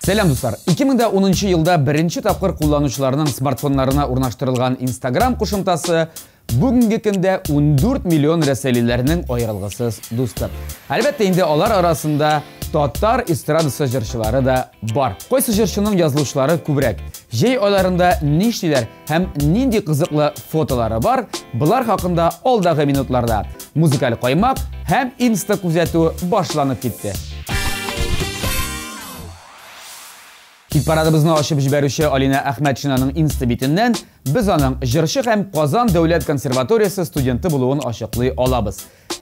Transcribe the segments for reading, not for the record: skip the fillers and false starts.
Selam dostlar. 2010 yılda birinci tapkır kullanıcılarının smartfonlarına urnaştırılgan Instagram kuşumtası bugünkü günde 14 milyon reselilerinin ayrılgısız dostlar. Elbette indi onlar arasında Tatar estrada jırçıları da var. Koysa jırçının yazılışları kübrek. Jey aylarında niştiler hem nindi kızıklı fotoları var. Bular hakkında alдағы minutlarda müzikal koymak hem insta kuzetu başlanıp gitti. Hitparadımızın aşıp jiberuşi Alina Ahmetçina'nın instabitinden biz onun jırşı hem Kazan Devlet Konservatoriyası studenti buluğun aşıqlığı olabız.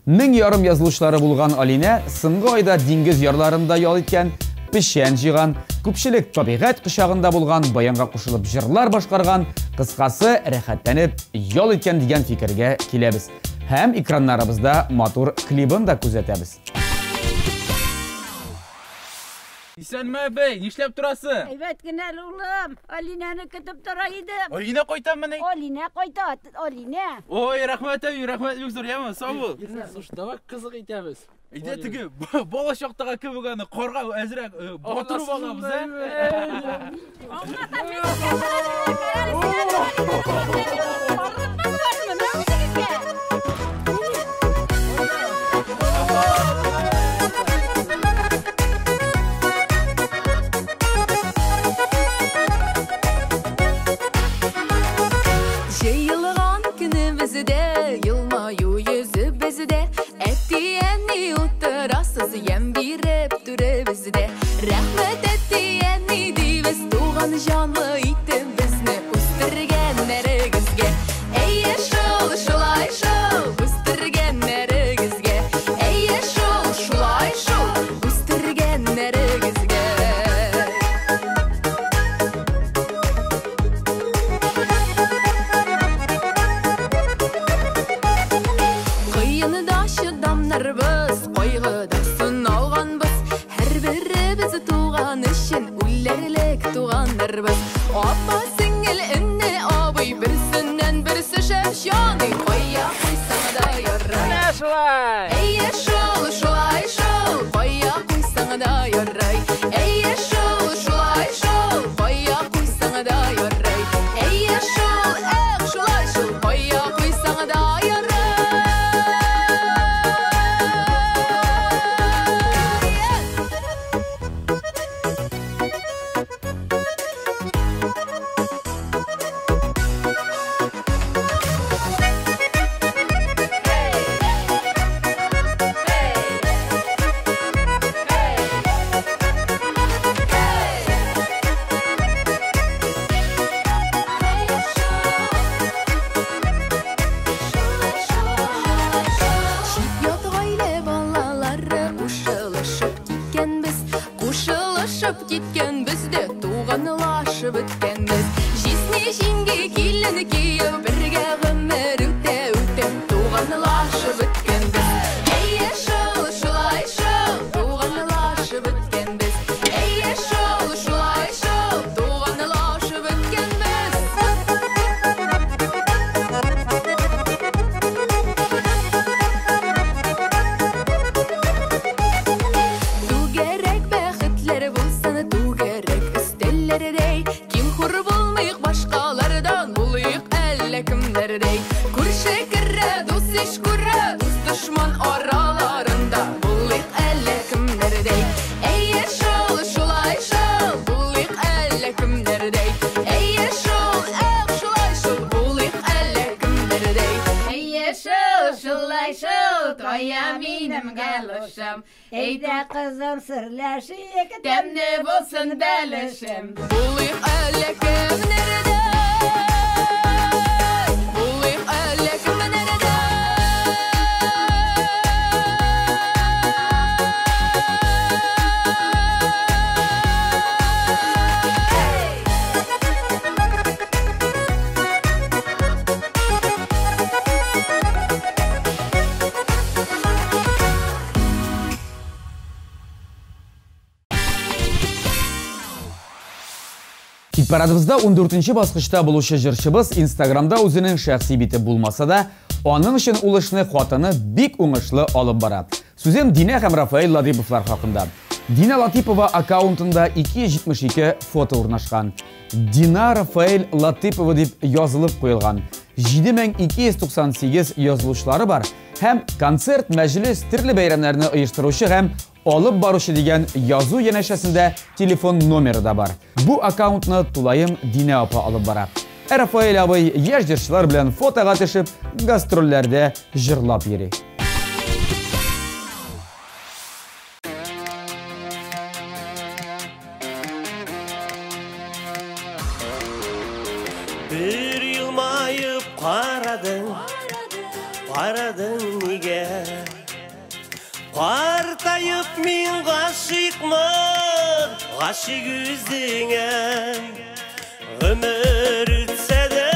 1000 yarım yazılışları bulgan Alina, sınғы ayda dingiz yarlarında yol etken, pişen jiğan, köpçilik tabiğat kışağında bulgan, bayanға koşulup jırlar başkargan, kısqası rehatlenip yol etken degen fikirge kilebіз. Hem ekranlarımızda motor klibini da küzetemiz. İsenme bey, nişlep durası? Evet günel oğlum. Alina'nı kütüp duraydım. Aline koytan bana. Alina koydu, Alina. Oy, rahmet abi, rahmet büyük zor yama, sağ ol. Girme suçta bak kızık itemiz. İde tüge, bola şoktağa köbüganı, korga ezrek, batırı bağlamız he? Yılmayu yüzü bizde Ettiyenni uttarasız yem birep düre bizde Rahmet ettiyenni diviz Tuğan canlı itim bizni Üstürgenleregizge Eyye şol şolay şol Üstürgenleregizge Eyye şol şolay şol Üstürgenleregizge Biz koyğıda sun alğanbız Her biri bizi tuğan için Ullerlik tuğanlarбыз Apa singil inni abıy Birisinden birisi şevşani Koyya koysana da yarray Eyye şol şolay şol Koyya koysana da yarray Eyye şol şolay şol Koyya koysana da yarray Eyye şol şolay şol Koyya koysana da yarray Gitken bizde tuğanlaşıp bitkenmiz Jisni şingi kilini kiyip birge ömür üte üte tuğanlaşıp bitkenmiz Eyye şol şolay şol tuğanlaşıp bitkenmiz Eyye şol şolay şol tuğanlaşıp bitkenmiz Tu gerek bəxtlər bulsan tu gerek üstellerdey Kim hur bulmayıq başqalardan bulayıq elle kimlerdey Kur şekirre dost iş kurre dost düşman aralarında bulayıq elle kimlerdey Eyye şol şolay şol bulayıq elle kimlerdey Eyye şol şolay şol bulayıq elle kimlerdey Eyye şol şolay şol Toya benim galoşum Eyde kızım sırlaşıyık Demne bulsun belişim Bulayıq elle kimlerdey Bulayıq elle kimlerdey Baradımızda 14-нче баскычта булучы җырчыбыз Instagramda үзенең шәхси бите булмаса да, аның өчен ул эшне хатыны бик уңышлы алып бара. Сүзем Динә һәм Рафаэль Латиповлар хакында. Дина Латипова аккаунтында 272 фото урнашкан. Дина Рафаэль Латипова дип язылып куелган. 7298 язылышлары бар һәм концерт, мәҗлес, төрле бәйрәмнәрне оештыручы һәм алып баручы дигән язу янәшәсендә телефон номеры да бар. Бу аккаунтны тулаем Дина апа алып бара. Рафаэль абый яшь җырчылар белән фотога төшеп, гастрольләрдә җырлап йөри. Bir yılmayıp qaradın nige Partayıp min gaşıkmın Gaşık yüzüne Ömür ütse de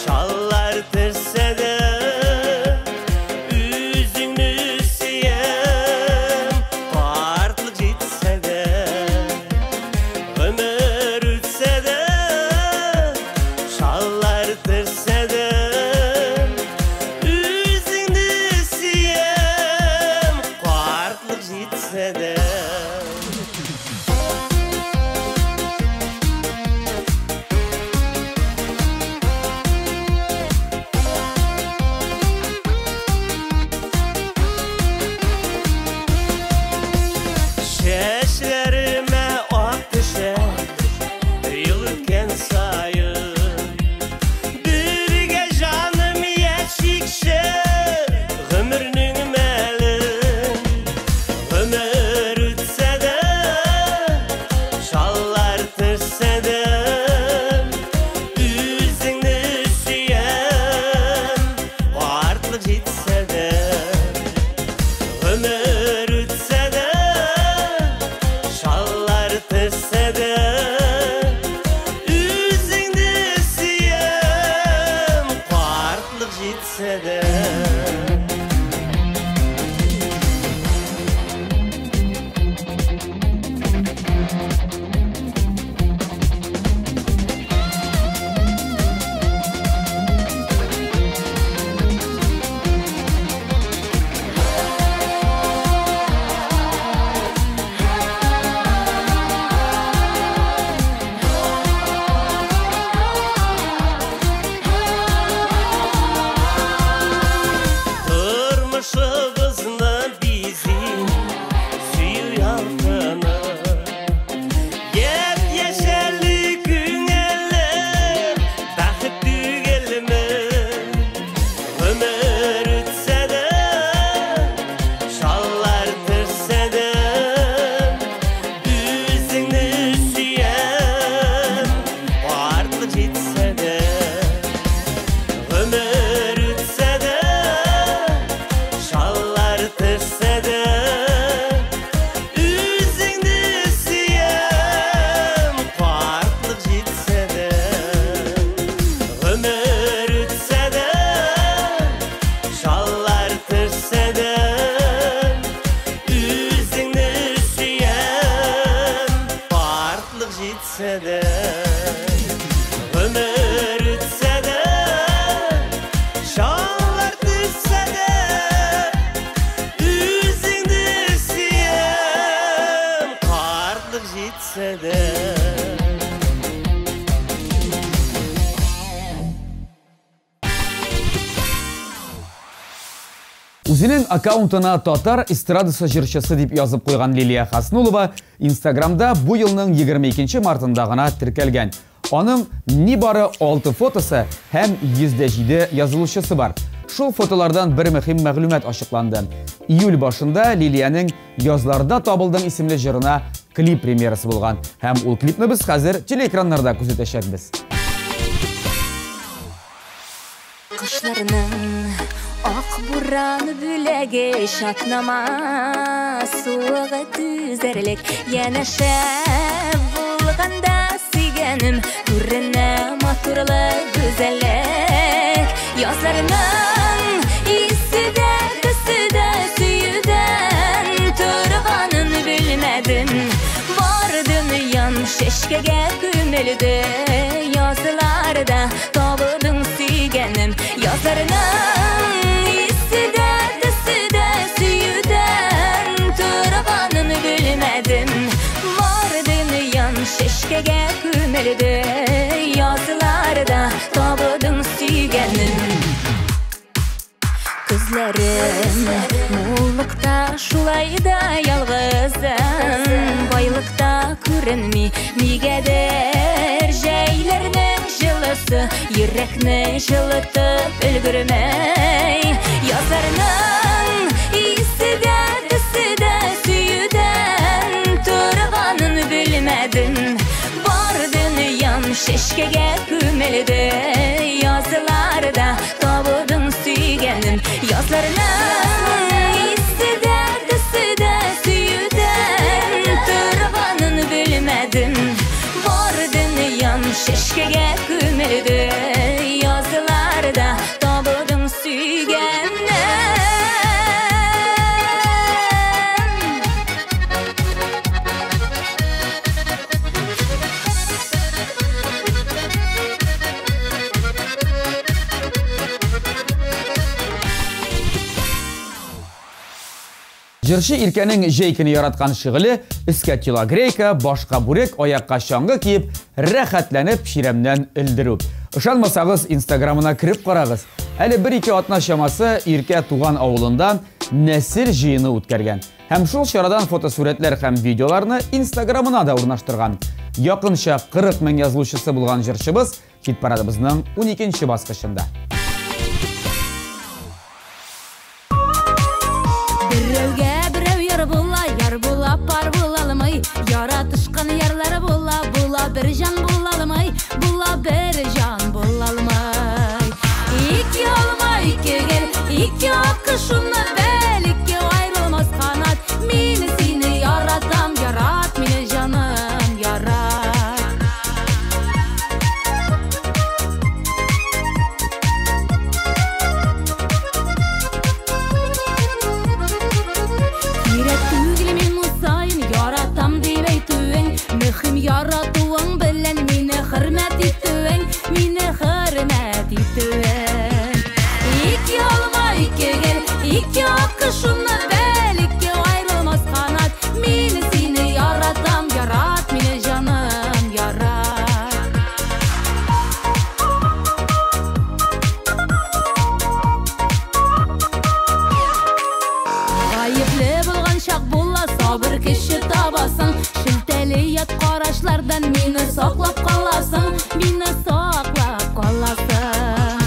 Şallar tırse de Üzünü siyem Partlık jitse de Ömür ütse de Şallar tırse de Üzünü siyem Partlık jitse de Şeşlerime ak düşer Yıl ötken sayın Birge canım yeşikşe Ömrünün melin Ömür ütse de Şallar tırse de Üzünü siyem Vartlık jitse de Ömür ütse de Şallar tırse de Üzünü siyem Vartlık jitse de Turmuşumuzda bizi suyu yaltını Yep yeşerli günler Takıp dügelimi Ömür ütse de Şallar tırse de Üzünü siyem Vartlık jitse de Ömür ütse de Şallar tırse de Üzünü siyem Vartlık jitse de Ömür ütse de Şallar tırse de Üzünü siyem Vartlık jitse de Ömür ütse de Şallar tırse de Üzünü siyem Vartlık jitse de Үзенең аккаунтына татар эстрадасы җырчысы дип язып куйган Лилия Хаснулова Instagramда бу елның 22 мартында гына теркәлгән. Аның нибары 6 фотосы һәм 107 язылышчысы бар. Шул фотолардан бер мөһим мәгълүмат ачыкланды. Июль башында Лилияның "Язларда табылдың" исемле җырына клип премьерасы булган. Һәм ул клипны без хәзер телеэкраннарда күзәтәчәкбез. Кышларның ак бураны бүләге шатнама суыгы түзәрлек янәшә булганда сөйгәнем күренә матурлы гүзәллек язларның исседә төседә сөйдән торганын белмәдем бар дөньям шешкәгә kömelide yazılarda tabudun süygenim yazlarının iyisi de süyüden turavanını bilmedim vardın yan şeşkege kömelide yazılarda tabudun süygenim Kızlarım mullukta şulayda yalgızım Baylıkta көрінмей Мигедер жайлерінің жылысы Yürekni жылытып үлгірмей Yazlarının iyisi de süyüden Тұрғанын білмедім Бардын yan şeşkege kömelide Yazılarda tabudun süygenim Yazlarının iyisi de süyüden Тұрғанын bilmedim Vardın yan şeşkege kömelide Yazılarda tabudun süygenim Жыршы Иркенің жейкіні яратқан шығылы, үске телогрейка, башқа бурек, аяққа шаңғы киіп, рәхәтләніп ширемнен үлдіру. Ышанмасағыз, инстаграмына кіріп қарағыз. Әлі 1-2 атна шамасы Ирке туған ауылында нәсіл жиыны өткерген. Һәм шул шарадан фотосуретлер һәм видеоларны инстаграмына да урнаштырған. Якынша 40 000 язылушысы булган жыршыбыз хит парадыбызның 12-нче баскычында. Пар буlalımay yaratışkan yerlere bula bir can bulalımay bir can bulalımay iki olma iki gel iki akışımla bel iki ayrılmaz kanat mini seni yaratam yarat mini canım yarat Mühim yaratuğun bilen mine hürmet etüün mine hürmet etüün İki olma iki gel iki akışımla bel iki ayrılmaz kanat mine seni yaratam yarat mine canım yarat Ayıplı bulgan şak bulla sabır kişi tabasın Şilteliyat qaraşlardan meni saqlab qalasın meni saqlab qalasın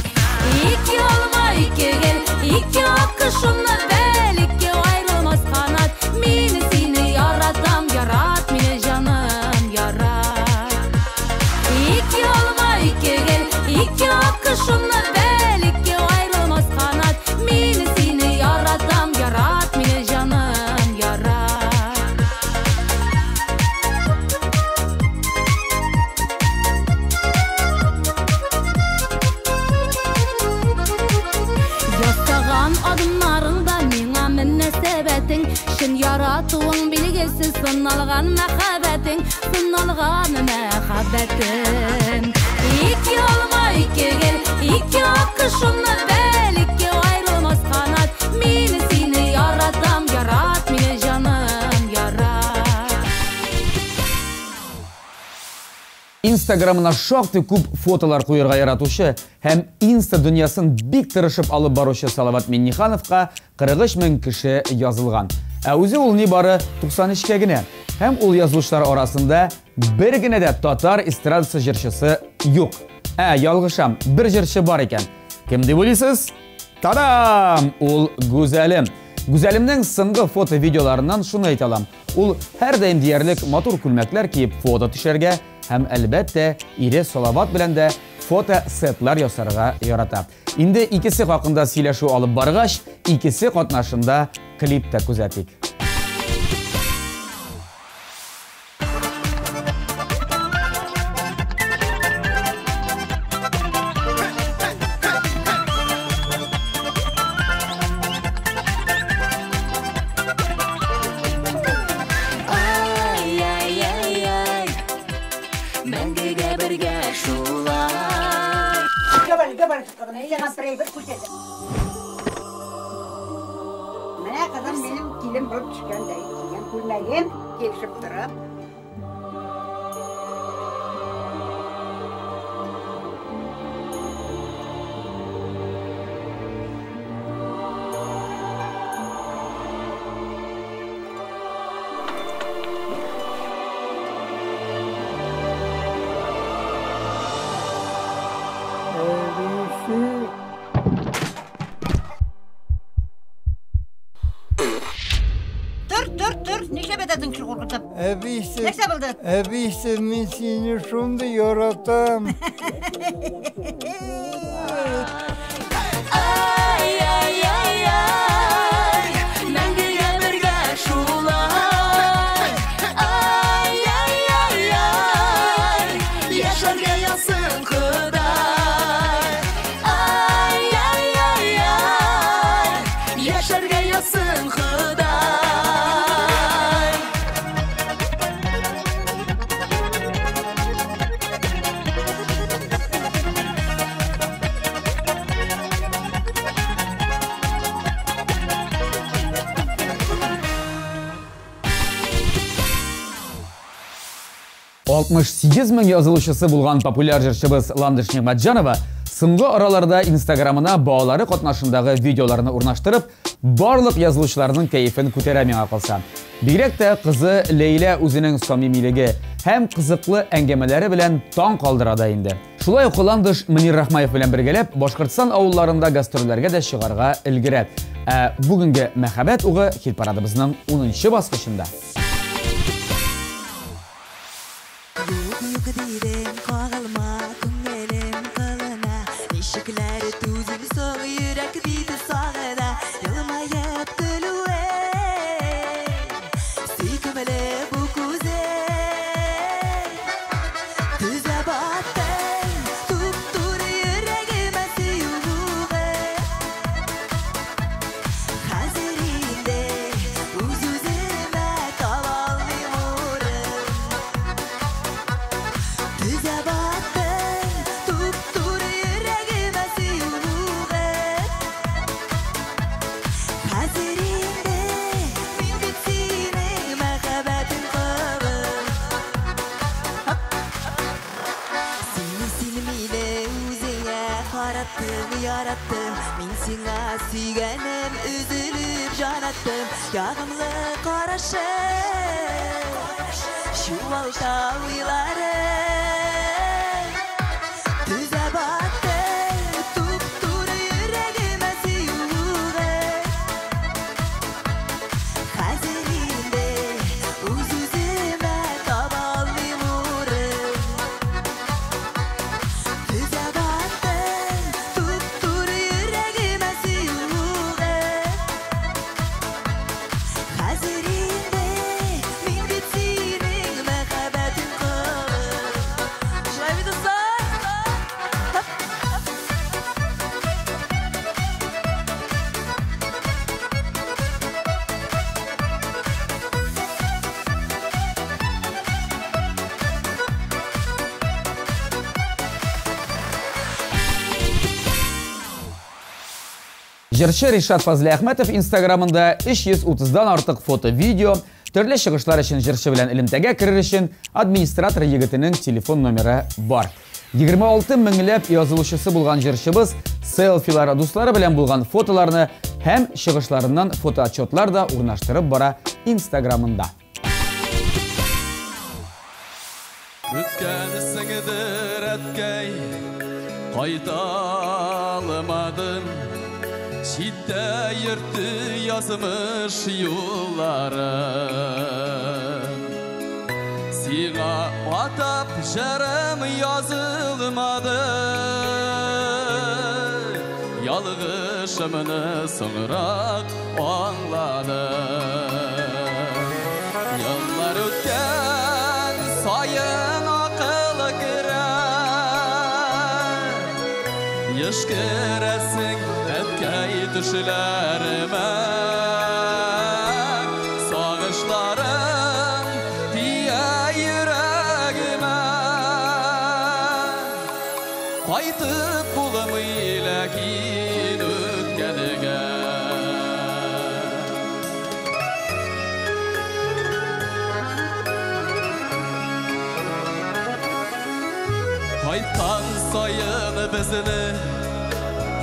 İki olma iki gel iki akışımla bel iki ayrılmaz kanat meni seni yaratam yarat meni canım yarat İki olma iki gel iki akışımla bel iki ayrılmaz kanat meni seni yaratam yarat meni canım yarat Adımlarında mena münəsəbətin Şin yaratığın bilgisi sınalğan məxəbətin Sınalğan məxəbətin İki olma iki gel iki akışımla bel iki ayrılmaz kanat Meni seni yaratam yarat meni canım yarat Instagramına şaқты көп фотолар қойырға яратушы һәм инста дүниясын бик тырышып алып барушы Салават Миннихановқа 43 000 кеше язылған. Үзе ул не бары 93-ке генә. Һәм ул язылышлар арасында бер генә дә татар эстрадасы җырчысы юк. Ялгышам, бер җырчы бар икән. Кем дип уйлыйсыз? Тадам! Ул Гүзәлем. Гүзәлемнең соңгы фото-видеоларыннан шуны әйтә алам. Ул һәр даим диярлек матур күлмәкләр киеп фото төшәргә һәм әлбәттә ире Салават белән дә фото-сетлар ясарга ярата. Инде икесе хакында сөйләшү алып баргач, икесе катнашында клип та күзәтик. Мәңгегә karışıklığını sana private ko'rsatdim. Mana qizim mening kelin bo'lib chiqqanday, kelgan ko'rmagim, kelishib turib. Dur, neşe bededin ki korkutup? Neşe bildin? Ebisi men seni şunda yaratam. Ay ay ay ay Мәңгіге бірге шулай Ay ay ay ay Yaşarga yazsın Xuday Ay ay ay ay Yaşarga yazsın Xuday $68 мең язылышысы булган популяр җырчыбыз Ландыш Нигъмәтҗанова соңгы араларда Инстаграмына балалары катнашындагы видеоларны урнаштырып, барлык язылышларның кәефен күтәрә миңа калса. Бигрәк тә кызы Лейла үзенең самимилеге һәм кызыклы әңгәмәләре белән таң калдыра да инде. Шулай ук Ландыш Мөнир Рахмаев белән бергәләп Башкортстан авылларында гастрольләргә дә чыгарга өлгерә. Бүгенге мәхәббәт угы хит-парадыбызның 10нчы баскычында. Didem kağılma küngelim kılına Eşikleri tuzun soğu yürek didi sağına Yılmayıp gülüve Sikmeli bu kuze Tüze battın Tuttur yüreğime siyuğu Hazirinde Uzuzime kavallim uğrım Tüze battın, tuttur yüreğime siyuğu Hazirinde min bitsinin məhəbbətin qıvır Seni silmile üzüne qarattım, yarattım Min sina süygenim, üzülüp janattım Yağımlı qaraşım, şu alta uylarım Tüze battın, tuttur yüreğime siyuğu Hazirinde uzuzime kavallim uğrım Tüze battın, tuttur yüreğime siyuğu Hazirinde min bitsinin məhəbbətin qıvır Şuraya bir dostlar Җырчы Ришат Фазли Әхмәтов Инстаграмында 330дан артык фото-видео, төрле чыгышлар өчен җырчы белән элемтәгә керер өчен администратор егетенең телефон номеры бар. 26 меңләп язылышысы булган җырчыбыз селфилар, дуслары белән булган фотоларны һәм чыгышларыннан фотоотчетлар да урнаштырып бара Инстаграмында. Үткән сеңдер әткәй, кайталмадым. Çitte yırttı yazmış yollarım Siga atap jarım yazılmadı Yalgışımını soğurak anladım Yıllar ötken sayın akıl girer Yaş giresin Etkey düşlerime Sağışlarım diye yüreğime Qaytib bulamıyla kin ötkeniga Qaytkan sayın bizni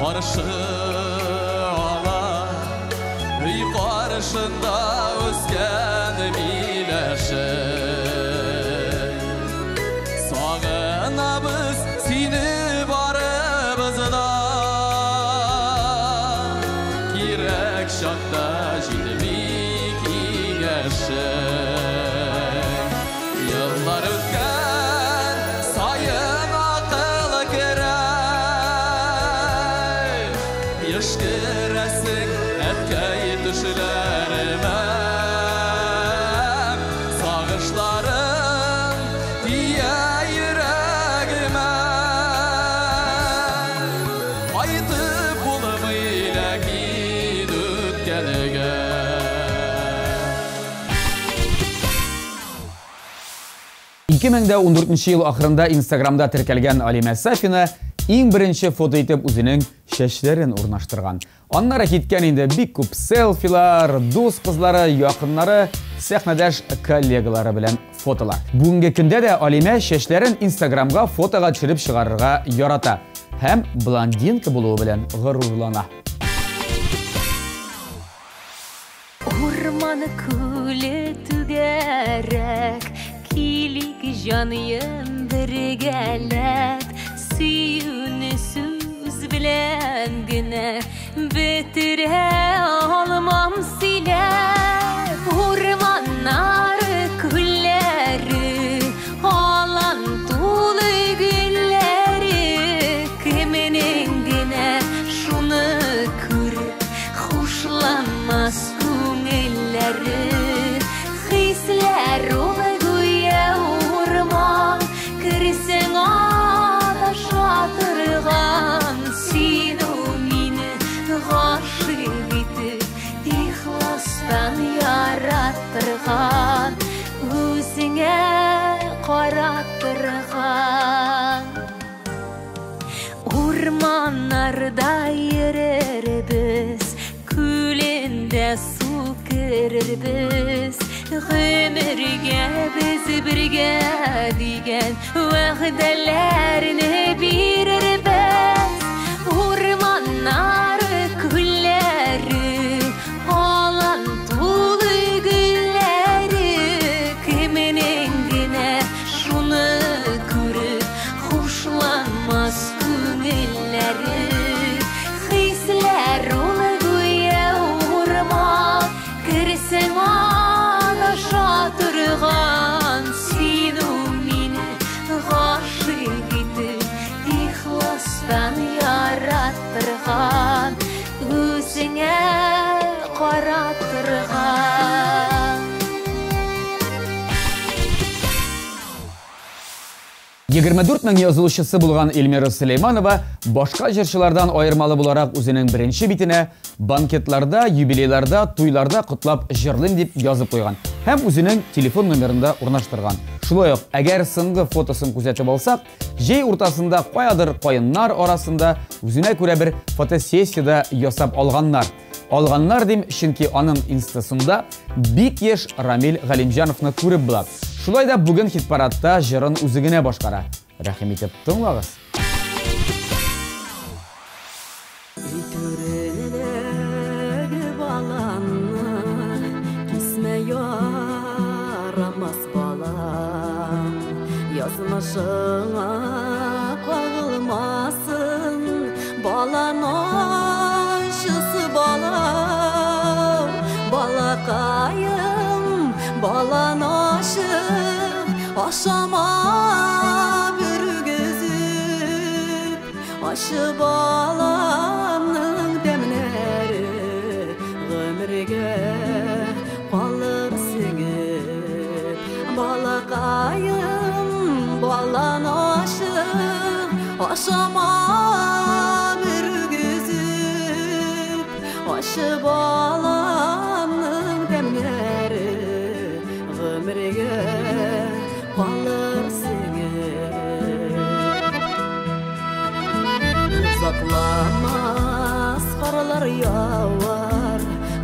qarşı ala Üy qarşında özgen miləşi Sağınabız seni barımızda Kirek şakta jilmik igeşi Yıllar ötken sayın akıl girer Yaşkıresin etkay düşlerime Sağışlarım diye yüreğime Aytıp bulamıyla kin ötkeniga 2014 yıl ahırında Instagramda tirkelgen Alime Safina en birinci foto etip özünün şeşlerin urnaştırgan. Onlara gitken indi bir kup selfie'lar, dost kızları, yakınları, sahnedaş kollegaları bilen fotolar. Bugünkü günde de Alime şeşlerin Instagramga fotoga çırıp çıkarırga yarata. Hem blondinka buluğu bilen gururlana. Orman kule tügerek Kilik janıyım birgelet Süyünüsüz bilen güne Bitire almam silep Ormanlar külleri Alan tulu gülleri Kiminin güne şunu kırıp Hoşlanmaz Günelleri, hisler ona güya urman, kirsen ada şatırgan, sen o mini gaşık etip, ihlastan yarattırgan, özüne karattırgan. Ormanlarda yürür biz, külünde su kırırız Ömürge biz birge digen Vəhdələrini biririz Ormanlar külləri Alan tulu gülləri Kiminin güne şunu görüp Hoşlanmaz günelləri Hisler onu güya urman Kirsen ana şatırgan Sen o mini gaşık etip İhlastan yarattırgan Özüne karattırgan 24 ming yazılışçısı bulgan Elmira Süleymanova başka jırçılardan ayırmalı bularak özünün birinci bitine banketlarda, yubileylarda, tuylarda kutlap jırlım dip yazıp koygan. Hem özünün telefon numarında urnaştırgan. Şulay yok, eğer sınғы fotosun күзетіп alsak, jey ortasında koyadır koyunlar arasında özüne göre bir fotosessiyada yasap alganlar. Alganlar deyim, çünkü onun instasında bik yeş Ramil Galimjanov'ны көріп bulak. Şulay da bugün hitparatda jırın üzügüne başkara. Rahim etip tınlağız. Yazmışına kağılmasın balan aşısı bala balakayım balan aşı aşama bir gözüp aşı balanın demleri ömürge kalır singip balakayım balan aşı aşama bir gözüp aşı balanın demleri ömürge kalır singip kar yağar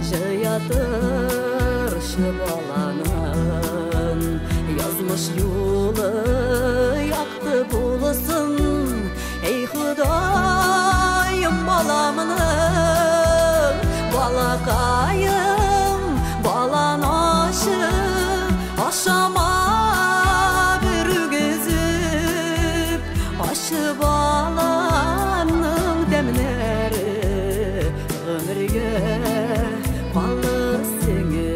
Jayatır şıbalanın Yazmış yolu yaktı bulasın Ey Hudayım balamının Balakayım balanaşı Aşama bir gezip Aşı balanın demleri Ömürge kalır seni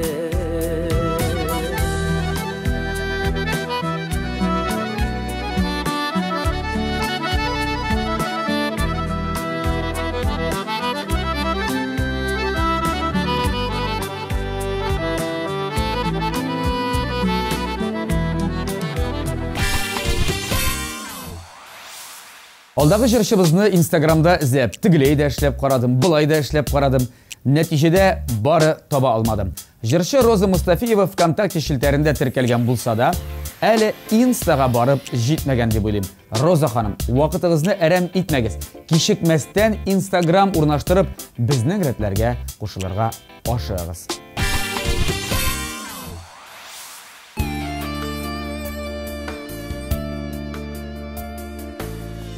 Alдағы жыршыбызны Instagramda izlеп, тігілей де эшләп қарадым, бұлай да эшләп қарадым. Нәтижеде бары таба алмадым. Жыршы Роза Мустафиева ВКонтакте шилтәрендә теркәлгән булса да, әле Инстага барып җитмәгән дип уйлыйм. Роза ханым, вакытыгызны әрәм итмәгез. Кичекмәстән Instagram урнаштырып, безнең рәтләргә кушылырга ашыгыз.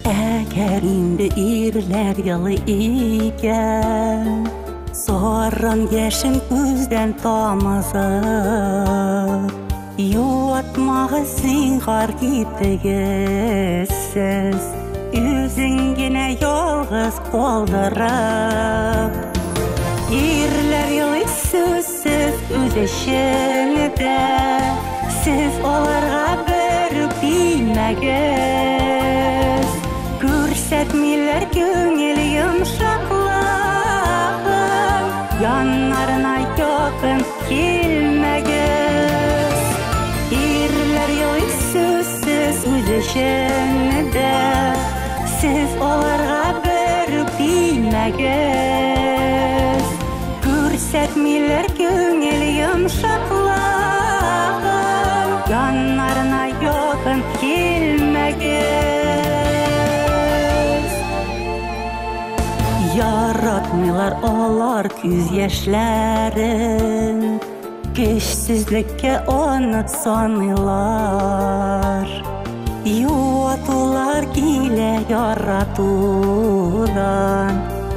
Əgər indi irlər yalı ikən Soran yaşın gözdən tamızıb Yotmağı zinhar gittigizsiz Üzüngine yalğız qoldırıb İrlər yalı sözsüz üzəşində Siz onlara börüb bilməgiz Көрсәтмиләр күңел йомшаклыгын Яннарына якын килмәгез Ирләр елый сүзсез үзешендә Сез аларга бөрүп билмәгез Күрсәтмиләр күңел йомшаклыгын Яннарына якын килмәгез Yaratmıyorlar ağlar küz yaşların Güçsüzlükke onu sanıyorlar Yuatular ile yaratudan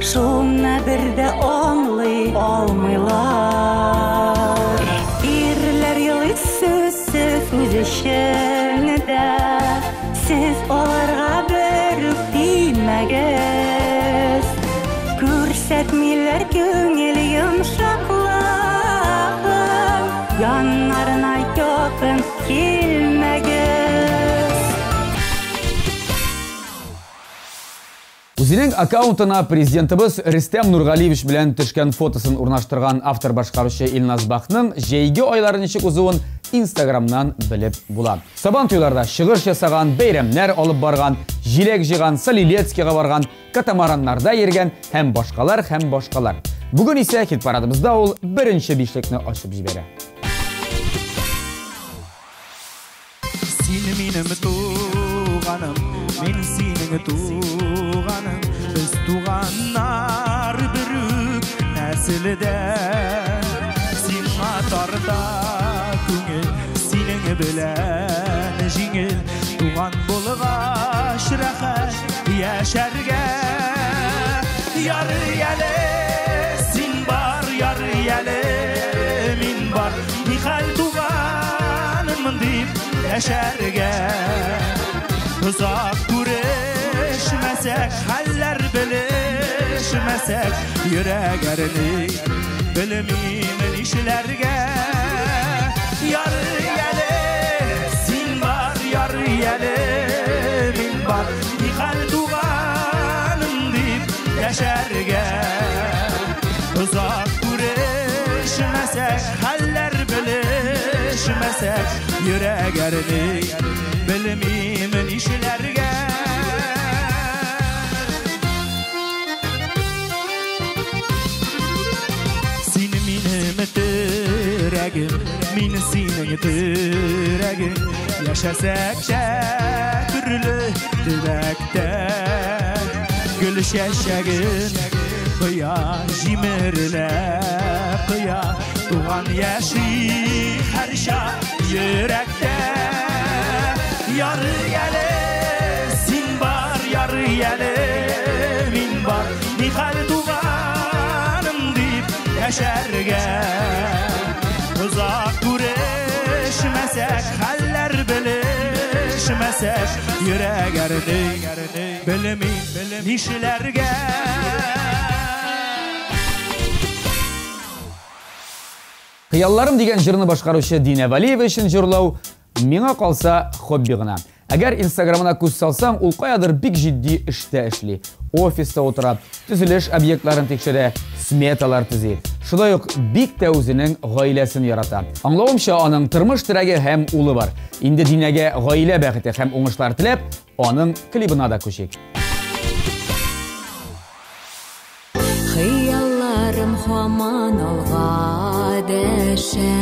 Şuna bir de anlay almıyorlar İrler yılı sözsüz üzüşünde Siz onlara börüp bilməgəz Күрсәтмиләр күңел йомшаклыгын Яннарына якын килмәгез Үзенең аккаунтына президентыбыз Рөстәм Нургалиевич белән төшкән фотосын урнаштырган автор башкаручы Илназ Бахның җәйге айлары ничек узуын Instagramнан белеп була. Сабан туйларда чыгыш ясаган, бәйрәмнәр алып барган, җиләк җыган, Солилецкига барган, катамараннарда йөргән һәм башкалар. Бүген исә хит парадыбызда ул беренче бишлекне ачып җибәрә. Син минем туганым, мин синең туганым, без туганнар бирүк нәселдә. Син матарда күңел, синең белән җиңел, туган булгач рәхәт яшәргә. Яры әле, син бар, яры әле, мин бар, нихәл туганым дип яшәргә. Uzak күрешмәсәк, хәлләр белешмәсәк, йөрәгәрне белмим нишләргә. Яры әле, син бар, яры әле, мин бар, нихәл туганым дип яшәргә. Uzak күрешмәсәк, хәлләр белешмәсәk, йөрәгәрне белмим нишләргә. Син минем терәгем, мин синең терәгем, яшәсәкчә төрле төбәктә, гөл чәчәген Kıya jimirle kıya Doğan yaşı her şa yürekte Yarı yele sin var yarı yele min var Nihal doğanım deyip yaşarga Uzak güreşmesek haller bilişmesek Yüreğerdi bilimin nişlerge Kıyallarım деген жырны башкаручы Дина Валиева үшін жырлау миңа калса хобби гына. Әгәр Инстаграмына күз салсаң, ул каядыр бик җитди эштә эшли. Офиста утырып, төзелеш объектларын тикшерә, сметалар төзи. Шулай ук бик тә үзенең гаиләсен ярата. Аңлавымча, аның тормыш терәге һәм улы бар. Инде Динәгә гаилә бәхете һәм уңышлар теләп, аның клибына да күчик. Хыялларым һаман алга дәшә,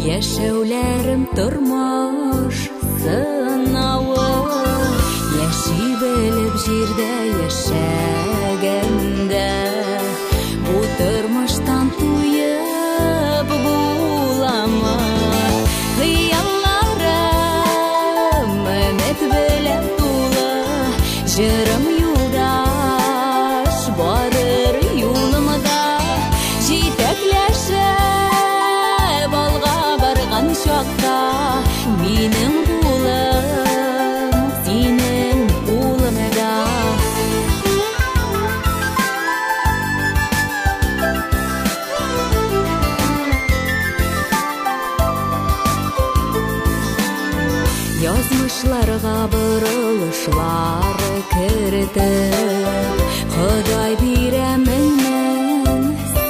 яшәүләрем тормыш сынавы, яши белеп җирдә яшәгәндә, бу тормыштан туеп буламы? Хыялларым өмет белән тулы, җырым юлдаш барыр юлымда, җитәкләшеп алга барган чакта, минем улым, синең улымда. Язмышларга борылышлар кертеп, Ходай бирә меннән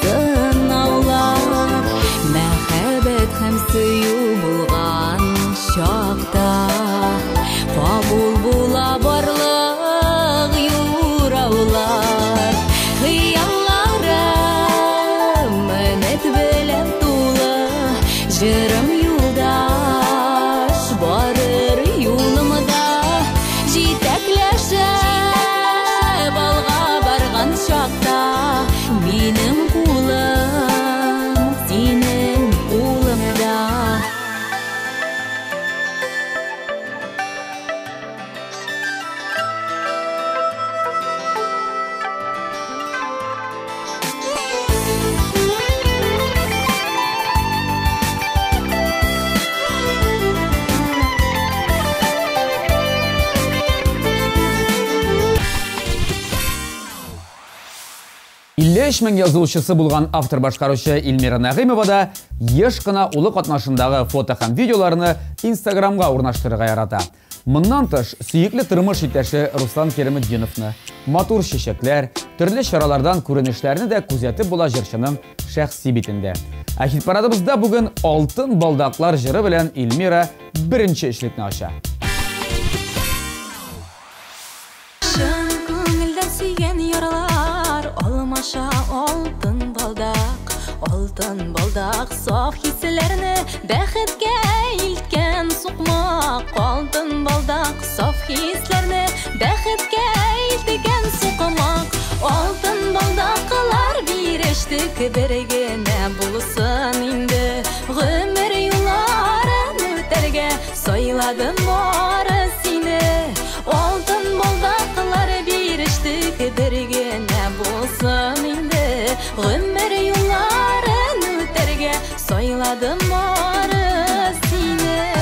сынаулар, мәхәббәт һәм сөю булган чакта, кабул була барлык юраулар. Хыялларым өмет белән тулы, җырым юлдаш барыр юлымда, җитәкләшеп алга барган чакта, минем улым, синең улымда. Иллеш мең язылучысы булган автор башкаручы Илмира Нагыймова да еш кына улы катнашындагы фото һәм видеоларны Инстаграмга урнаштырырга ярата. Моннан тыш, сөекле тормыш иптәше Руслан Кериметдиновны, матур чәчәкләр, төрле чаралардан күренешләрне дә күзәтеп була җырчының шәхси битендә. Ә хит-парадыбызда бүген Алтын балдаклар җыры белән Илмира беренче эшлекне ача. Шын күңелдән сөйгән яралар, алмаша алтын балдак, саф хисләрне бәхеткә илткән сукмак. Алтын балдак, саф хисләрне бәхеткә илткән сукмак. Алтын балдаклар бирештек бер генә булсын инде, гомер юлларын үтәргә сайладым бары сине. Алтын балдаклар бирештек бер генә булсын инде, гомер юлларын үтәргә сайладым бары сине.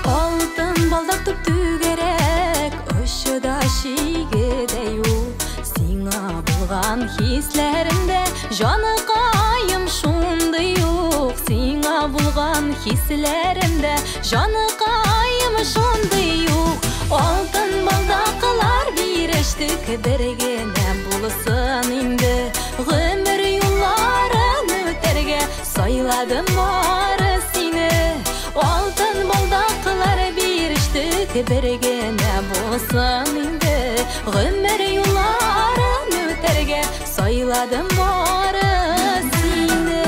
Алтын балдак түгәрәк, очыда шигедә юк, сиңа булган хисләремдә җаныкаем шундый юк. Сиңа булган хисләремдә җаныкаем шундый юк. Алтын балдаклар бирештек бер генә булсын инде, гомер юлларын үтәргә сайладым бары сине. Алтын балдаклар бирештек бер генә булсын инде, гомер юлларын үтәргә сайладым бары сине.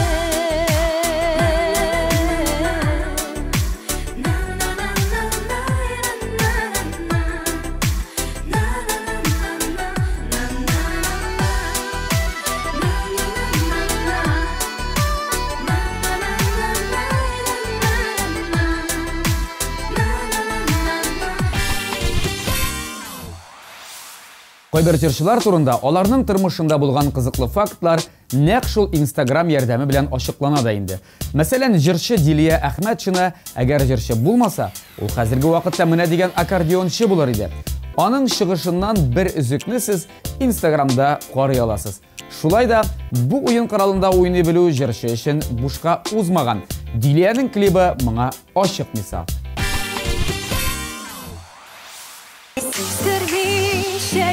Кайбер җырчылар турында аларның тормышында булган кызыклы фактлар нәкъ шул Instagram ярдәме белән ачыклана да инде. Мәсәлән, җырчы Дилия Әхмәтшина, әгәр җырчы булмаса, ул хәзерге вакытта менә дигән аккордеончы булыр иде. Аның чыгышыннан бер үзекне сез Instagramда карый аласыз. Шулай да бу уен коралында уйный белү җырчы өчен бушка узмаган. Дилиянең клибы моңа ачык мисал.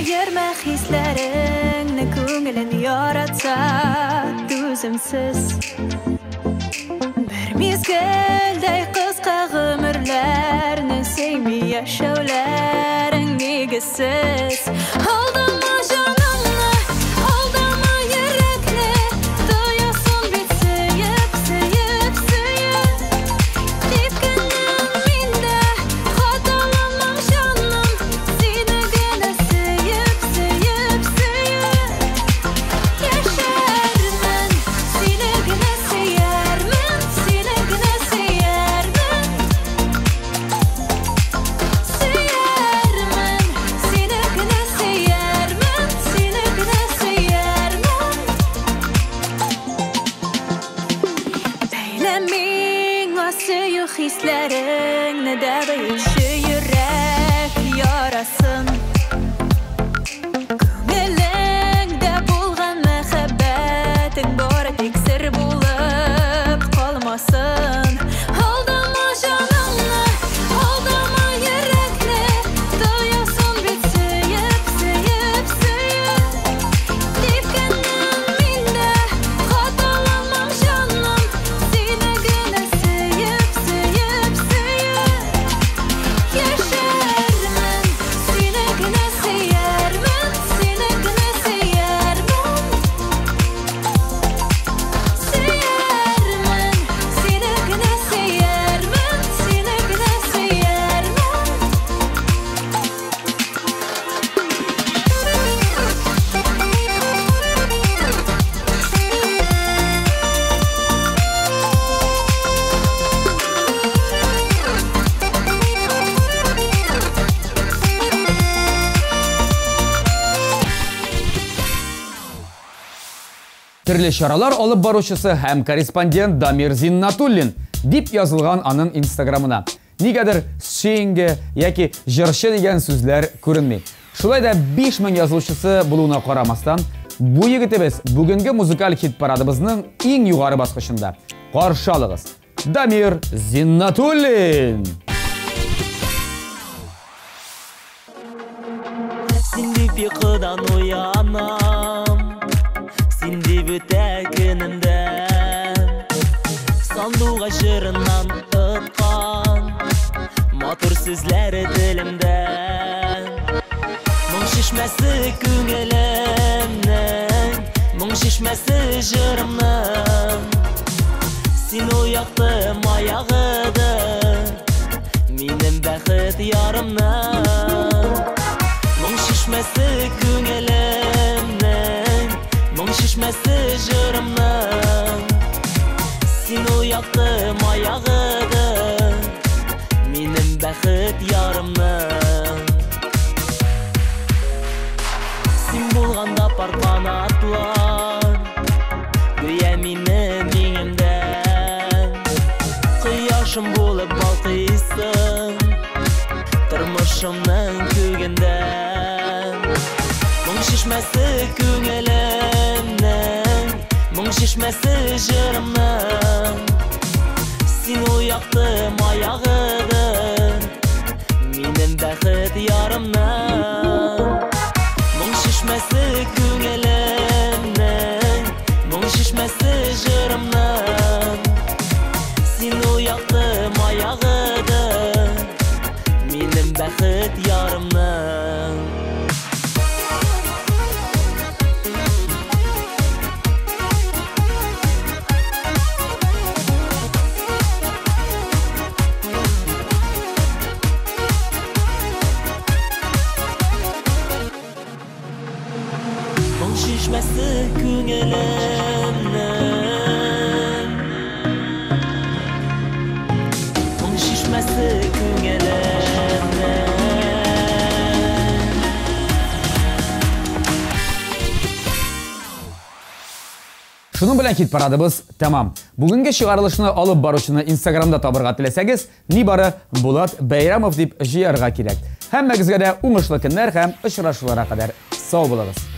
Yürme hislerini көңілін яратса төзімсіз бір мезгілдей қысқа ғұмырләрні сеймей яшәуләрің негізсіз алдама жаныңны алдама йөрәкне тоясың бит сөйіп сөйіп сөйіп тепкенем миндә хаталамам жаным сені генә Hislerin de büyüsü yürek yarasın Көңеліңде bulgan мәхәббәтің бары тек сыр булып қалмасын Алдама жаныңны, алдама йөрәкне тоясың бит сөйіп, сөйіп, сөйіп тепкенем миндә хаталамам жаным сені генә сөйіп, сөйіп, сөйіп яшәрмен сені генә сөярмен сені генә сөярмен сөярмен сені генә сөярмен сені генә сөярмен Төрле чаралар алып баручысы һәм корреспондент Дамир Зиннатуллин дип язылган аның Instagramына. Нигәдер «шеңге» яки «җырчы» дигән сүзләр күренми. Шулай да 5000 язылучысы булуына карамастан, бу егетебез бүгенге музыкаль хит-парадыбызның иң югары баскычында. Каршы алыгыз. Дамир Зиннатуллин. Синди пикыдан уянам Синди бүтә көнемдә Сандуға жырынан ытқан Матур сүзләре телемдә Моң шишмәсе күңелемнең Моң шишмәсе жырымның Син уяктым аягыды Минем бәхет ярымның Моң шишмәсе күңелемнең Моң шишмәсе жырымның Син уяктым аягыды Минем бәхет ярымның Син булганда партлан атлар Гүя минем миңемдән Кояшым булып балкыйсың Тормышымның күгендән Моң шишмәсе күңелемнең Моң шишмәсе жырымның Син уяктым аягыды Минем бәхет ярымның Моң шишмәсе күңелемнең Моң шишмәсе жырымның Син уяктым аягыды Минем бәхет ярымның Моң шишмәсе күңелемнең Моң шишмәсе күңелемнең Шуның белән хит парадыбыз тәмам. Бүгенге чыгарылышны алып баручыны Instagramда табырга теләсәгез, нибары Булат Бәйрәмов дип җыярга кирәк. Һәммәгезгә дә уңышлы көннәр һәм очрашуларга кадәр сау булыгыз.